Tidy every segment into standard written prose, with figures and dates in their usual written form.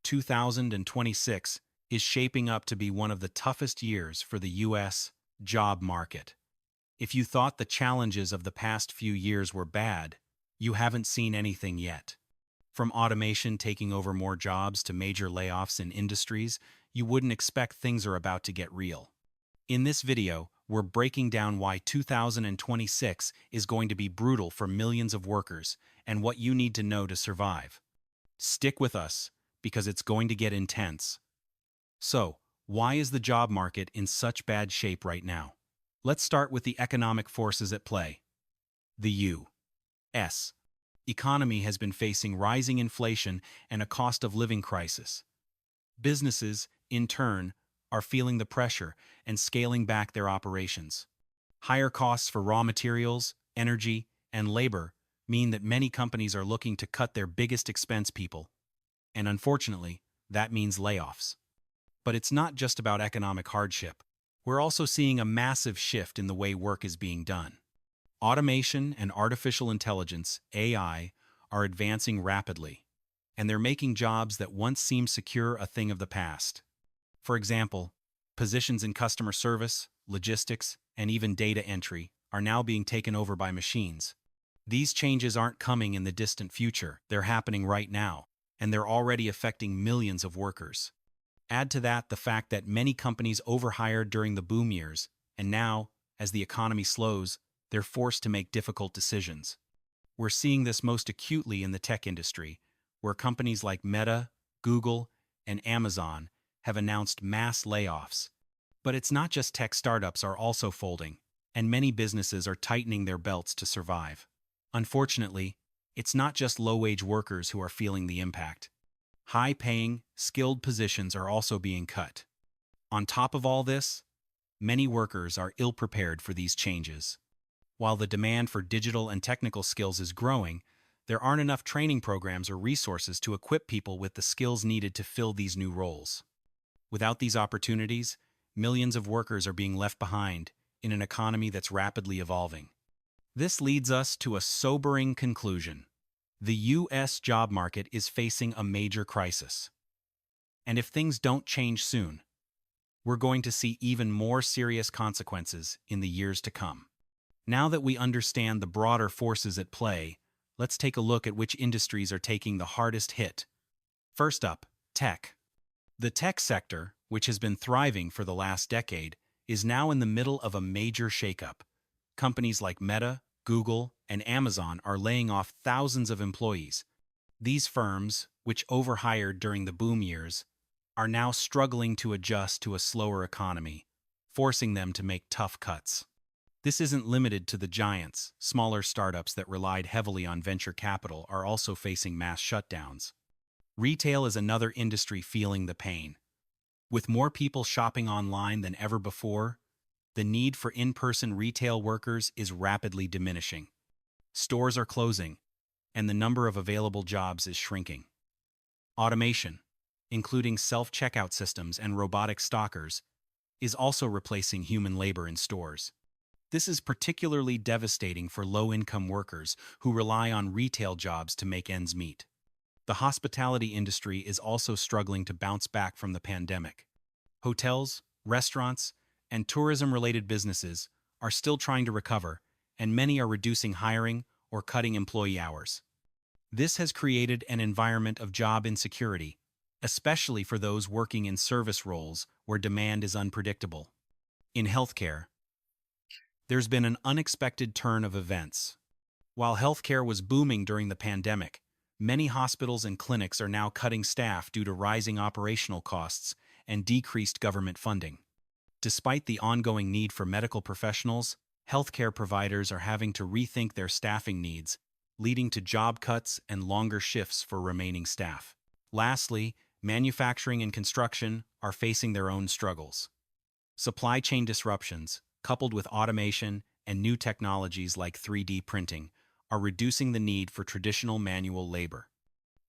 2026 is shaping up to be one of the toughest years for the U.S. job market. If you thought the challenges of the past few years were bad, you haven't seen anything yet. From automation taking over more jobs to major layoffs in industries, you wouldn't expect things are about to get real. In this video, we're breaking down why 2026 is going to be brutal for millions of workers and what you need to know to survive. Stick with us, because it's going to get intense. So, why is the job market in such bad shape right now? Let's start with the economic forces at play. The U.S. economy has been facing rising inflation and a cost of living crisis. Businesses, in turn, are feeling the pressure and scaling back their operations. Higher costs for raw materials, energy, and labor mean that many companies are looking to cut their biggest expense people. And unfortunately, that means layoffs. But it's not just about economic hardship. We're also seeing a massive shift in the way work is being done. Automation and artificial intelligence, AI, are advancing rapidly, and they're making jobs that once seemed secure a thing of the past. For example, positions in customer service, logistics, and even data entry are now being taken over by machines. These changes aren't coming in the distant future, they're happening right now, and they're already affecting millions of workers. Add to that the fact that many companies overhired during the boom years, and now, as the economy slows, they're forced to make difficult decisions. We're seeing this most acutely in the tech industry, where companies like Meta, Google, and Amazon have announced mass layoffs. But it's not just tech startups are also folding, and many businesses are tightening their belts to survive. Unfortunately, it's not just low-wage workers who are feeling the impact. High-paying, skilled positions are also being cut. On top of all this, many workers are ill-prepared for these changes. While the demand for digital and technical skills is growing, there aren't enough training programs or resources to equip people with the skills needed to fill these new roles. Without these opportunities, millions of workers are being left behind in an economy that's rapidly evolving. This leads us to a sobering conclusion. The U.S. job market is facing a major crisis. And if things don't change soon, we're going to see even more serious consequences in the years to come. Now that we understand the broader forces at play, let's take a look at which industries are taking the hardest hit. First up, tech. The tech sector, which has been thriving for the last decade, is now in the middle of a major shakeup. Companies like Meta, Google, and Amazon are laying off thousands of employees. These firms, which overhired during the boom years, are now struggling to adjust to a slower economy, forcing them to make tough cuts. This isn't limited to the giants. Smaller startups that relied heavily on venture capital are also facing mass shutdowns. Retail is another industry feeling the pain. With more people shopping online than ever before, the need for in-person retail workers is rapidly diminishing. Stores are closing, and the number of available jobs is shrinking. Automation, including self-checkout systems and robotic stockers, is also replacing human labor in stores. This is particularly devastating for low-income workers who rely on retail jobs to make ends meet. The hospitality industry is also struggling to bounce back from the pandemic. Hotels, restaurants, and tourism-related businesses are still trying to recover, and many are reducing hiring or cutting employee hours. This has created an environment of job insecurity, especially for those working in service roles where demand is unpredictable. In healthcare, there's been an unexpected turn of events. While healthcare was booming during the pandemic, many hospitals and clinics are now cutting staff due to rising operational costs and decreased government funding. Despite the ongoing need for medical professionals, healthcare providers are having to rethink their staffing needs, leading to job cuts and longer shifts for remaining staff. Lastly, manufacturing and construction are facing their own struggles. Supply chain disruptions, coupled with automation and new technologies like 3D printing, are reducing the need for traditional manual labor.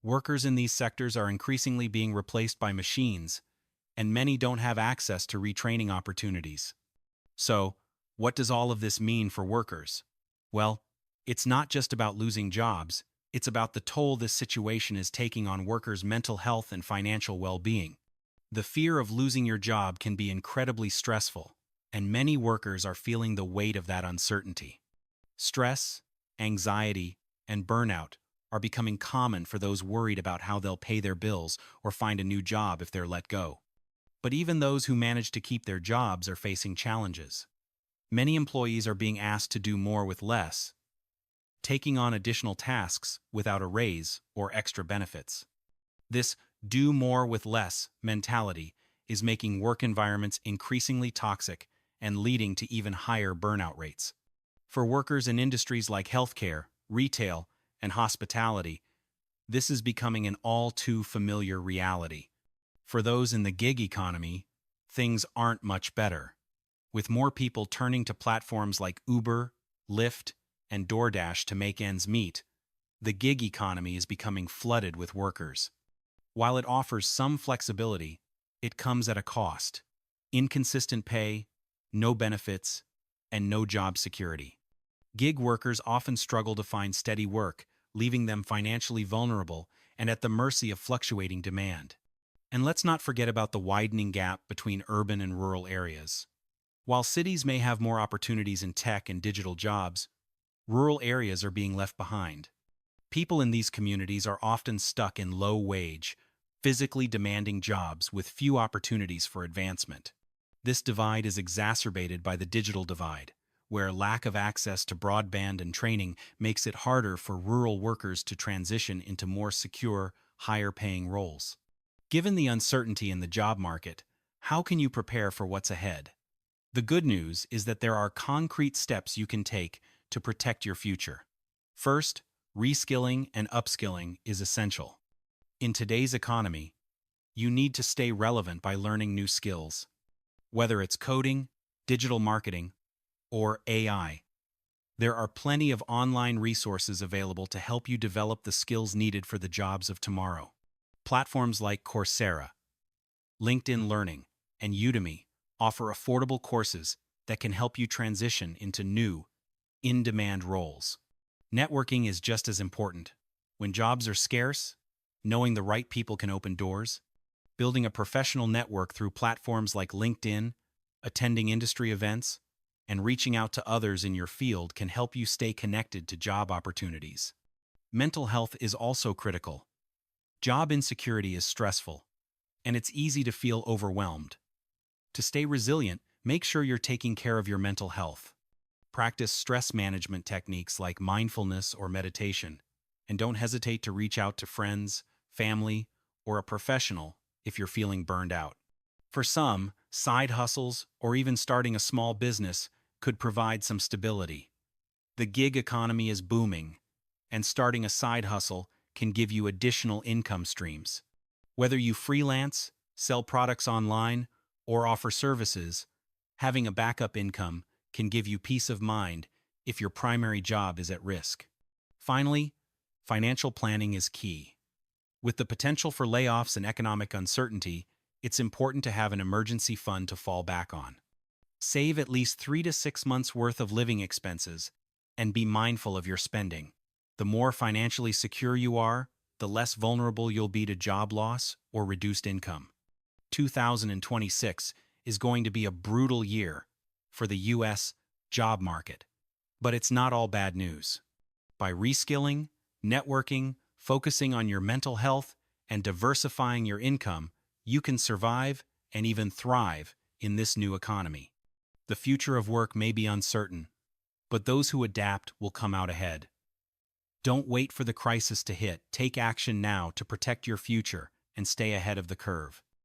Workers in these sectors are increasingly being replaced by machines, and many don't have access to retraining opportunities. So, what does all of this mean for workers? Well, it's not just about losing jobs, It's about the toll this situation is taking on workers' mental health and financial well-being. The fear of losing your job can be incredibly stressful, and many workers are feeling the weight of that uncertainty. Stress, anxiety, and burnout are becoming common for those worried about how they'll pay their bills or find a new job if they're let go. But even those who manage to keep their jobs are facing challenges. Many employees are being asked to do more with less, taking on additional tasks without a raise or extra benefits. This do more with less mentality is making work environments increasingly toxic and leading to even higher burnout rates. For workers in industries like healthcare, retail, and hospitality, this is becoming an all too familiar reality. For those in the gig economy, things aren't much better. With more people turning to platforms like Uber, Lyft, and DoorDash to make ends meet, the gig economy is becoming flooded with workers. While it offers some flexibility, it comes at a cost: inconsistent pay, no benefits, and no job security. Gig workers often struggle to find steady work, leaving them financially vulnerable and at the mercy of fluctuating demand. And let's not forget about the widening gap between urban and rural areas. While cities may have more opportunities in tech and digital jobs, rural areas are being left behind. People in these communities are often stuck in low-wage, physically demanding jobs with few opportunities for advancement. This divide is exacerbated by the digital divide, where lack of access to broadband and training makes it harder for rural workers to transition into more secure, higher-paying roles. Given the uncertainty in the job market, how can you prepare for what's ahead? The good news is that there are concrete steps you can take to protect your future. First, reskilling and upskilling is essential. In today's economy, you need to stay relevant by learning new skills. Whether it's coding, digital marketing, or AI, there are plenty of online resources available to help you develop the skills needed for the jobs of tomorrow. Platforms like Coursera, LinkedIn Learning, and Udemy offer affordable courses that can help you transition into new, in-demand roles. Networking is just as important. When jobs are scarce, knowing the right people can open doors. Building a professional network through platforms like LinkedIn, attending industry events, and reaching out to others in your field can help you stay connected to job opportunities. Mental health is also critical. Job insecurity is stressful, and it's easy to feel overwhelmed. To stay resilient, make sure you're taking care of your mental health. Practice stress management techniques like mindfulness or meditation, and don't hesitate to reach out to friends, family, or a professional if you're feeling burned out. For some, side hustles or even starting a small business could provide some stability. The gig economy is booming, and starting a side hustle can give you additional income streams. Whether you freelance, sell products online, or offer services, having a backup income can give you peace of mind if your primary job is at risk. Finally, financial planning is key. With the potential for layoffs and economic uncertainty, it's important to have an emergency fund to fall back on. Save at least 3 to 6 months' worth of living expenses and be mindful of your spending. The more financially secure you are, the less vulnerable you'll be to job loss or reduced income. 2026 is going to be a brutal year for the U.S. job market, but it's not all bad news. By reskilling, networking, focusing on your mental health, and diversifying your income, you can survive and even thrive in this new economy. The future of work may be uncertain, but those who adapt will come out ahead. Don't wait for the crisis to hit. Take action now to protect your future and stay ahead of the curve.